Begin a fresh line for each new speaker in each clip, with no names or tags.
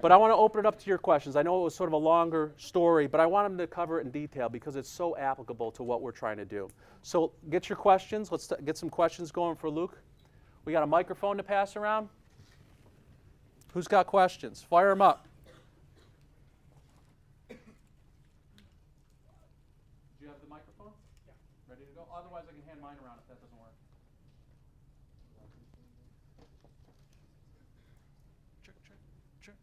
But I want to open it up to your questions. I know it was sort of a longer story, but I want them to cover it in detail because it's so applicable to what we're trying to do. So get your questions. Let's get some questions going for Luke. We got a microphone to pass around. Who's got questions? Fire them up. Do you have the microphone? Yeah. Ready to go? Otherwise, I can hand mine around if that doesn't work.
Sure.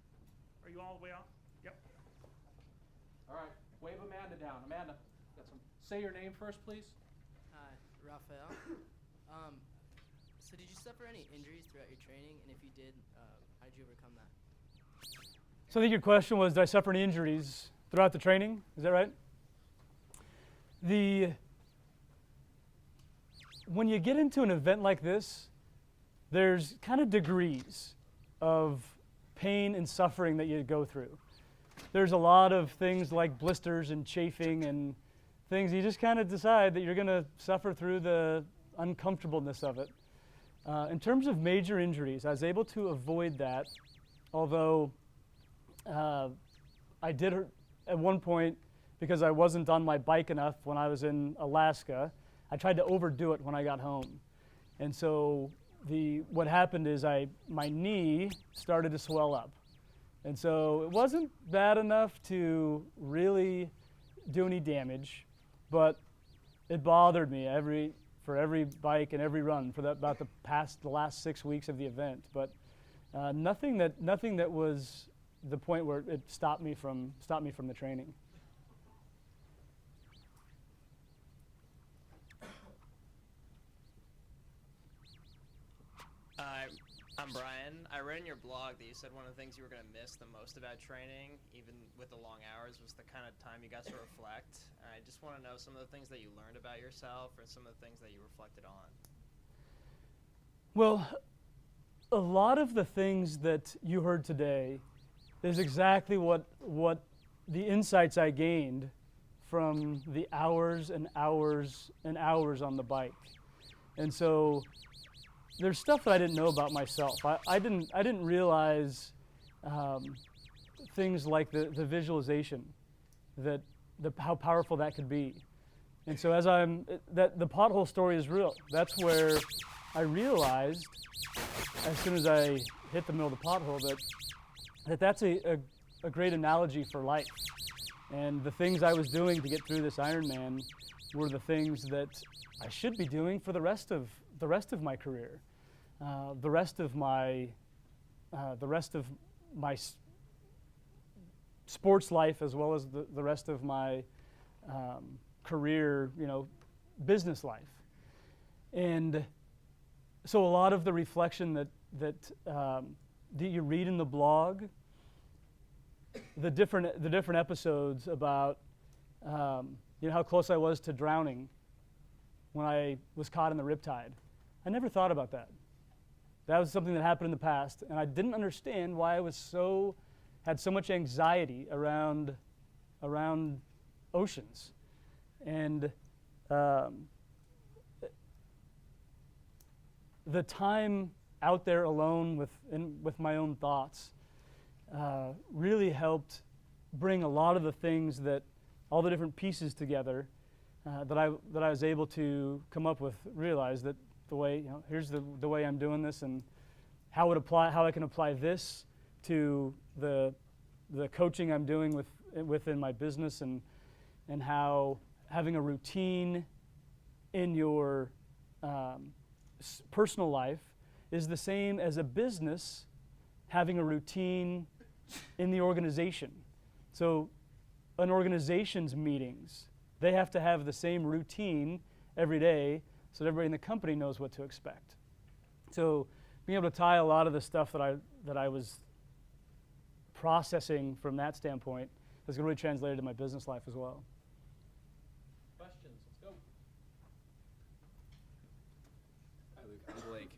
Are you all the way off? Yep.
All right. Wave Amanda down. Amanda, got some. Say your name first, please.
Hi, Raphael. So did you suffer any injuries throughout your training? And if you did, how did you overcome that?
So I think your question was, did I suffer any injuries throughout the training? Is that right? When you get into an event like this, there's kind of degrees of pain and suffering that you go through. There's a lot of things like blisters and chafing and things you just kind of decide that you're going to suffer through the uncomfortableness of it. In terms of major injuries, I was able to avoid that, although I did hurt at one point because I wasn't on my bike enough when I was in Alaska. I tried to overdo it when I got home. And so what happened is my knee started to swell up. And so it wasn't bad enough to really do any damage, but it bothered me for every bike and every run for about the last 6 weeks of the event. But nothing that was the point where it stopped me from the training.
I'm Brian. I read in your blog that you said one of the things you were going to miss the most about training, even with the long hours, was the kind of time you got to reflect. I just want to know some of the things that you learned about yourself or some of the things that you reflected on.
Well, a lot of the things that you heard today is exactly what the insights I gained from the hours and hours and hours on the bike. And so there's stuff that I didn't know about myself. I didn't realize things like the visualization, how powerful that could be. And so that the pothole story is real. That's where I realized, as soon as I hit the middle of the pothole, that's a great analogy for life. And the things I was doing to get through this Ironman were the things that I should be doing for the rest of my career, the rest of my sports life, as well as the rest of my career, business life. And so a lot of the reflection that you read in the blog, the different episodes about how close I was to drowning when I was caught in the riptide. I never thought about that. That was something that happened in the past, and I didn't understand why I had so much anxiety around oceans. And the time out there alone with my own thoughts really helped bring a lot of the things all the different pieces together that I was able to come up with, realize that here's the way I'm doing this, and how I can apply this to the coaching I'm doing within my business, and how having a routine in your personal life is the same as a business having a routine in the organization. So an organization's meetings, they have to have the same routine every day so that everybody in the company knows what to expect. So being able to tie a lot of the stuff that I was processing from that standpoint has really translated to my business life as well.
Questions? Let's go.
Hi, Luke. I'm Blake.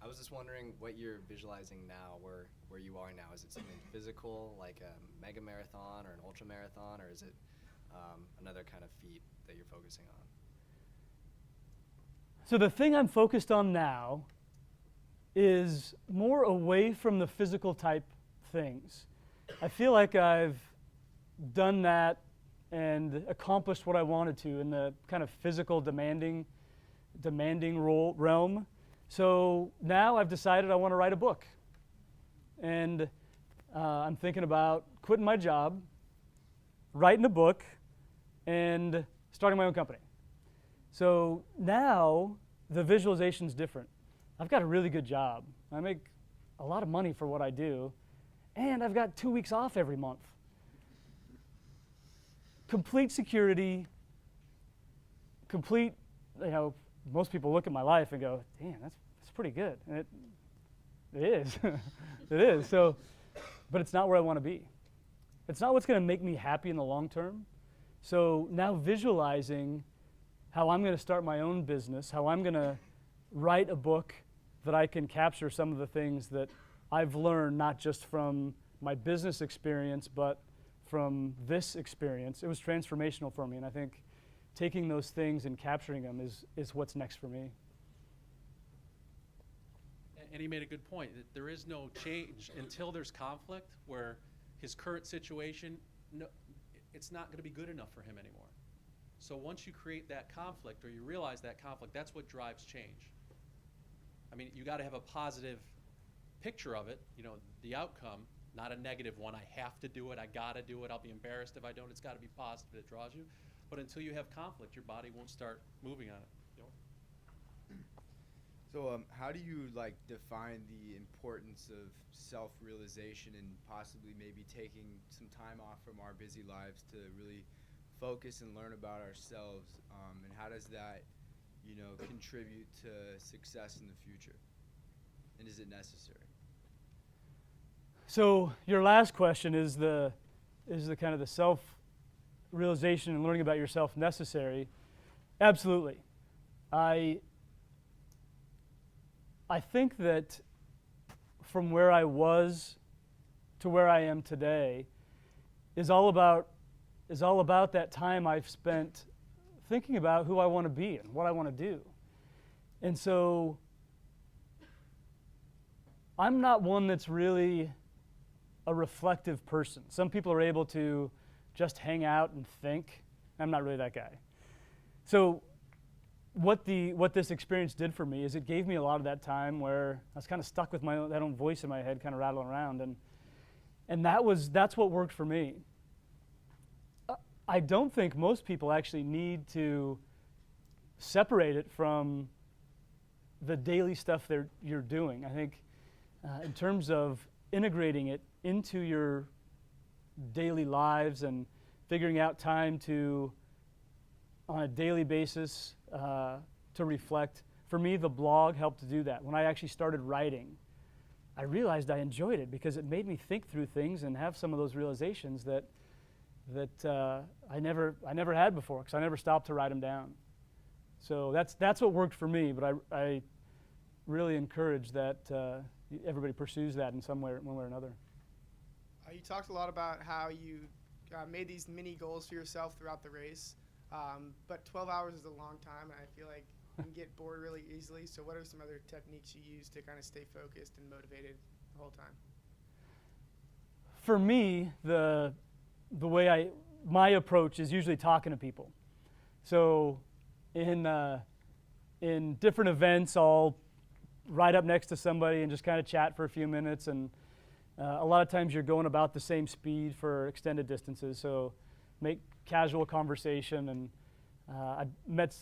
I was just wondering what you're visualizing now, where you are now. Is it something physical, like a mega marathon or an ultra marathon, or is it another kind of feat that you're focusing on?
So the thing I'm focused on now is more away from the physical type things. I feel like I've done that and accomplished what I wanted to in the kind of physical demanding realm. So now I've decided I want to write a book. And I'm thinking about quitting my job, writing a book, and starting my own company. So now the visualization's different. I've got a really good job. I make a lot of money for what I do, and I've got 2 weeks off every month. Complete security, complete, most people look at my life and go, damn, that's pretty good. And it is. It is. So, but it's not where I want to be. It's not what's going to make me happy in the long term. So now visualizing how I'm going to start my own business, how I'm going to write a book that I can capture some of the things that I've learned, not just from my business experience, but from this experience. It was transformational for me, and I think taking those things and capturing them is what's next for me.
And he made a good point that there is no change until there's conflict where his current situation, it's not going to be good enough for him anymore. So once you create that conflict or you realize that conflict, that's what drives change. I mean, you got to have a positive picture of it, the outcome, not a negative one. I have to do it. I got to do it. I'll be embarrassed if I don't. It's got to be positive. It draws you. But until you have conflict, your body won't start moving on it.
So how do you define the importance of self-realization and possibly maybe taking some time off from our busy lives to really focus and learn about ourselves? And how does that, contribute to success in the future? And is it necessary?
So your last question is the kind of the self-realization and learning about yourself necessary. Absolutely. I think that from where I was to where I am today is all about that time I've spent thinking about who I want to be and what I want to do. And so I'm not one that's really a reflective person. Some people are able to just hang out and think. I'm not really that guy. So what this experience did for me is it gave me a lot of that time where I was kind of stuck with that own voice in my head, kind of rattling around, and that's what worked for me. I don't think most people actually need to separate it from the daily stuff you're doing. I think in terms of integrating it into your daily lives and figuring out time to, on a daily basis, to reflect. For me, the blog helped to do that. When I actually started writing, I realized I enjoyed it because it made me think through things and have some of those realizations that I never had before because I never stopped to write them down. So that's what worked for me. But I really encourage that everybody pursues that in some way, one way or another.
You talked a lot about how you made these mini goals for yourself throughout the race. But 12 hours is a long time, and I feel like you can get bored really easily. So what are some other techniques you use to kind of stay focused and motivated the whole time?
For me, my approach is usually talking to people. So in different events, I'll ride up next to somebody and just kind of chat for a few minutes. And a lot of times you're going about the same speed for extended distances. So make casual conversation, and I met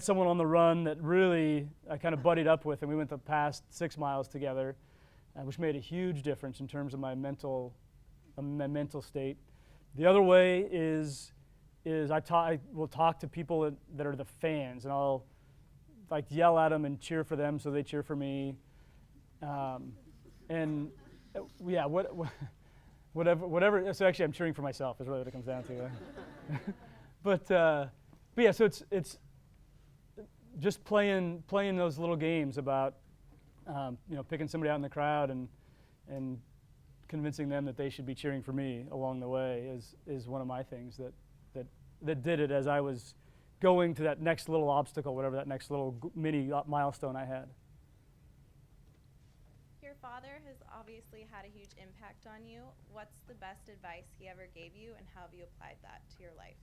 someone on the run that really I kind of buddied up with, and we went the past 6 miles together, which made a huge difference in terms of my mental state. The other way is I will talk to people that are the fans, and I'll yell at them and cheer for them so they cheer for me, and yeah, whatever. So actually, I'm cheering for myself. Is really what it comes down to. But yeah, so it's just playing those little games about picking somebody out in the crowd and convincing them that they should be cheering for me along the way is one of my things that did it as I was going to that next little obstacle, whatever that next little mini milestone I had.
father has obviously had a huge impact on you. What's the best advice he ever gave you, and how have you applied that to your life?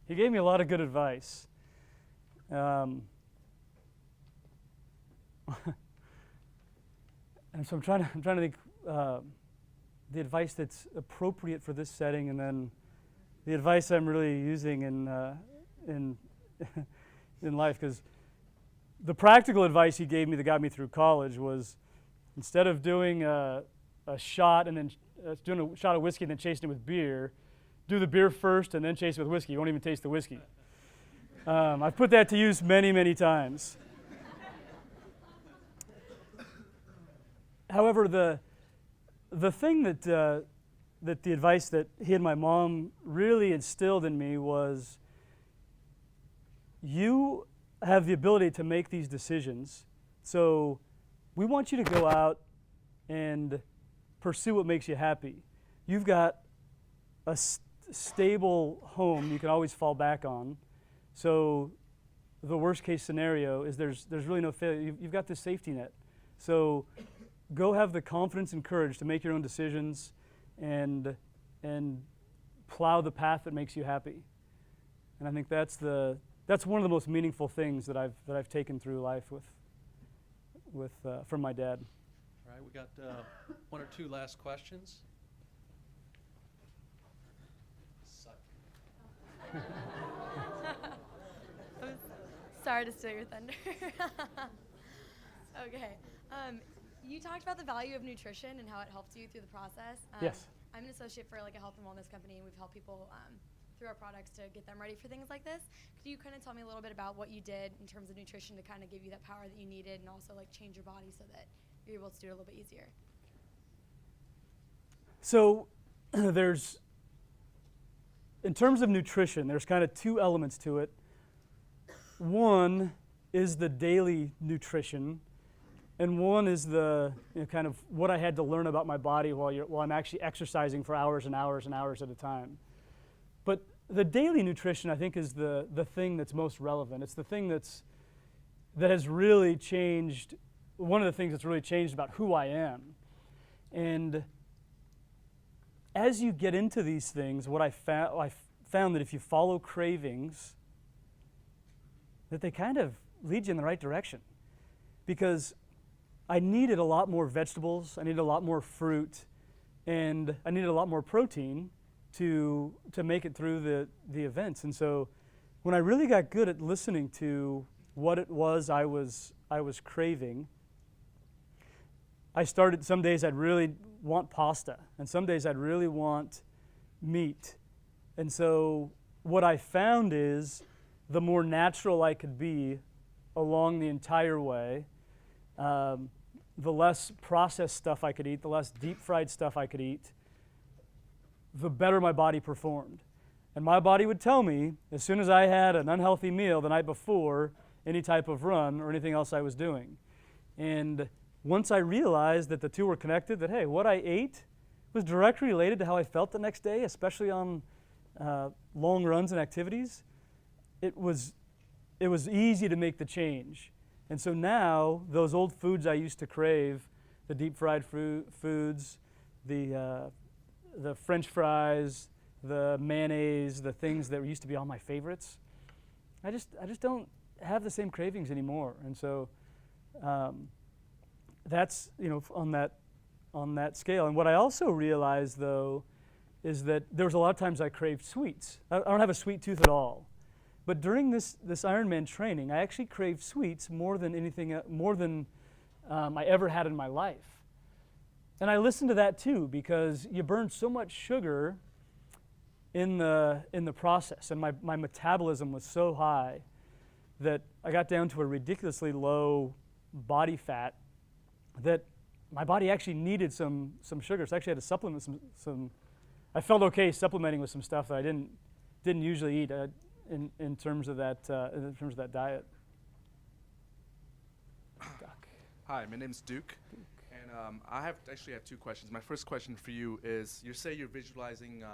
He gave me a lot of good advice. And so I'm trying to think the advice that's appropriate for this setting, and then the advice I'm really using in in life. Because the practical advice he gave me that got me through college was, instead of doing a shot and then doing a shot of whiskey and then chasing it with beer, do the beer first and then chase it with whiskey. You won't even taste the whiskey. I've put that to use many, many times. However, the thing that the advice that he and my mom really instilled in me was, you have the ability to make these decisions. So we want you to go out and pursue what makes you happy. You've got a stable home you can always fall back on. So the worst case scenario is there's really no failure. You've got this safety net. So go have the confidence and courage to make your own decisions and plow the path that makes you happy. And I think that's one of the most meaningful things that I've taken through life with from my dad.
All right, we got one or two last questions.
Sorry to steal your thunder. Okay. You talked about the value of nutrition and how it helped you through the process.
Yes.
I'm an associate for like a health and wellness company, and we've helped people through our products to get them ready for things like this. Could you kind of tell me a little bit about what you did in terms of nutrition to kind of give you that power that you needed, and also like change your body so that you're able to do it a little bit easier?
So in terms of nutrition, there's kind of two elements to it. One is the daily nutrition, and one is the kind of what I had to learn about my body while I'm actually exercising for hours and hours and hours at a time. But the daily nutrition, I think, is the thing that's most relevant. It's the thing that has really changed, one of the things that's really changed about who I am. And as you get into these things, what I found that if you follow cravings, that they kind of lead you in the right direction. Because I needed a lot more vegetables, I needed a lot more fruit, and I needed a lot more protein to make it through the events. And so when I really got good at listening to what it was I was craving, I started, some days I'd really want pasta, and some days I'd really want meat. And so what I found is, the more natural I could be along the entire way, the less processed stuff I could eat, the less deep-fried stuff I could eat, the better my body performed. And my body would tell me, as soon as I had an unhealthy meal the night before any type of run or anything else I was doing. And once I realized that the two were connected, that, hey, what I ate was directly related to how I felt the next day, especially on long runs and activities, it was easy to make the change. And so now, those old foods I used to crave, the deep-fried foods, the French fries, the mayonnaise, the things that used to be all my favorites, I just don't have the same cravings anymore. And so that's on that scale. And what I also realized, though, is that there was a lot of times I craved sweets. I don't have a sweet tooth at all. But during this Ironman training, I actually craved sweets more than anything, I ever had in my life. And I listened to that too, because you burn so much sugar in the process, and my metabolism was so high that I got down to a ridiculously low body fat that my body actually needed some sugar. So I actually had to supplement some. I felt okay supplementing with some stuff that I didn't usually eat. In terms of that diet. Doc.
Hi, my name's Duke, and I actually have two questions. My first question for you is: you say you're visualizing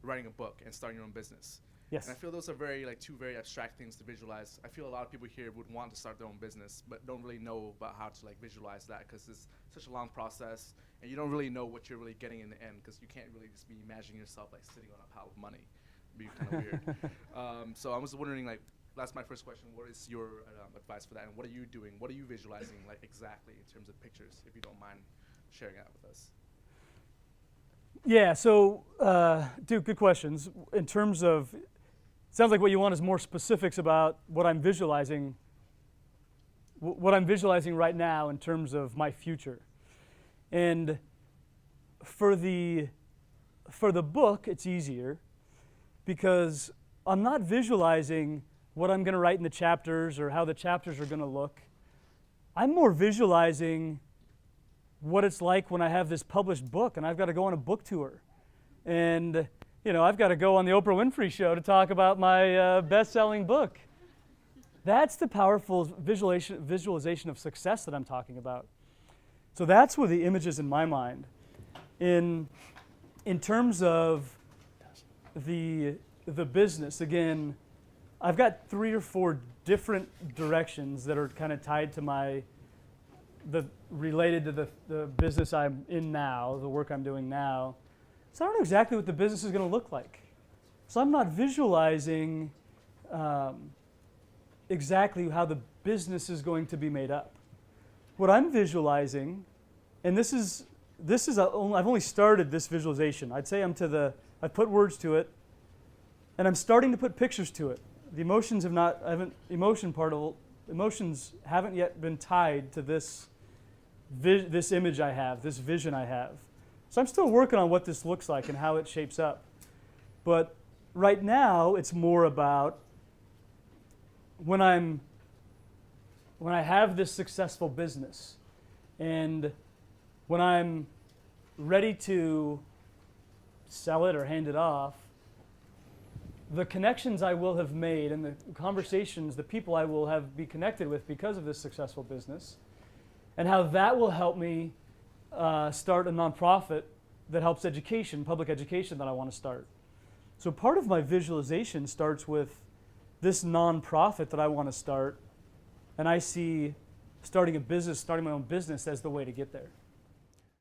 writing a book and starting your own business.
Yes.
And I feel those are two very abstract things to visualize. I feel a lot of people here would want to start their own business, but don't really know about how to visualize that, because it's such a long process, and you don't really know what you're really getting in the end, because you can't really just be imagining yourself sitting on a pile of money. It'd be kind of weird. So I was wondering, that's my first question. What is your advice for that, and what are you doing? What are you visualizing exactly in terms of pictures, if you don't mind sharing that with us?
Yeah, so, Duke, good questions. In terms of, it sounds like what you want is more specifics about what I'm visualizing, what I'm visualizing right now in terms of my future. And for the book, it's easier because I'm not visualizing what I'm going to write in the chapters or how the chapters are going to look. I'm more visualizing what it's like when I have this published book and I've got to go on a book tour. And, I've got to go on the Oprah Winfrey Show to talk about my best-selling book. That's the powerful visualization of success that I'm talking about. So that's where the image is in my mind. In terms of the business, again, I've got 3 or 4 different directions that are kind of tied to related to the business I'm in now, the work I'm doing now. So I don't know exactly what the business is going to look like. So I'm not visualizing exactly how the business is going to be made up. What I'm visualizing, and I've only started this visualization. I'd say I've put words to it, and I'm starting to put pictures to it. The emotions emotions haven't yet been tied to this image I have, this vision I have. So I'm still working on what this looks like and how it shapes up. But right now, it's more about when I have this successful business and when I'm ready to sell it or hand it off, the connections I will have made and the conversations, the people I will be connected with because of this successful business, and how that will help me start a nonprofit that helps public education that I want to start. So part of my visualization starts with this nonprofit that I want to start, and I see starting my own business as the way to get there.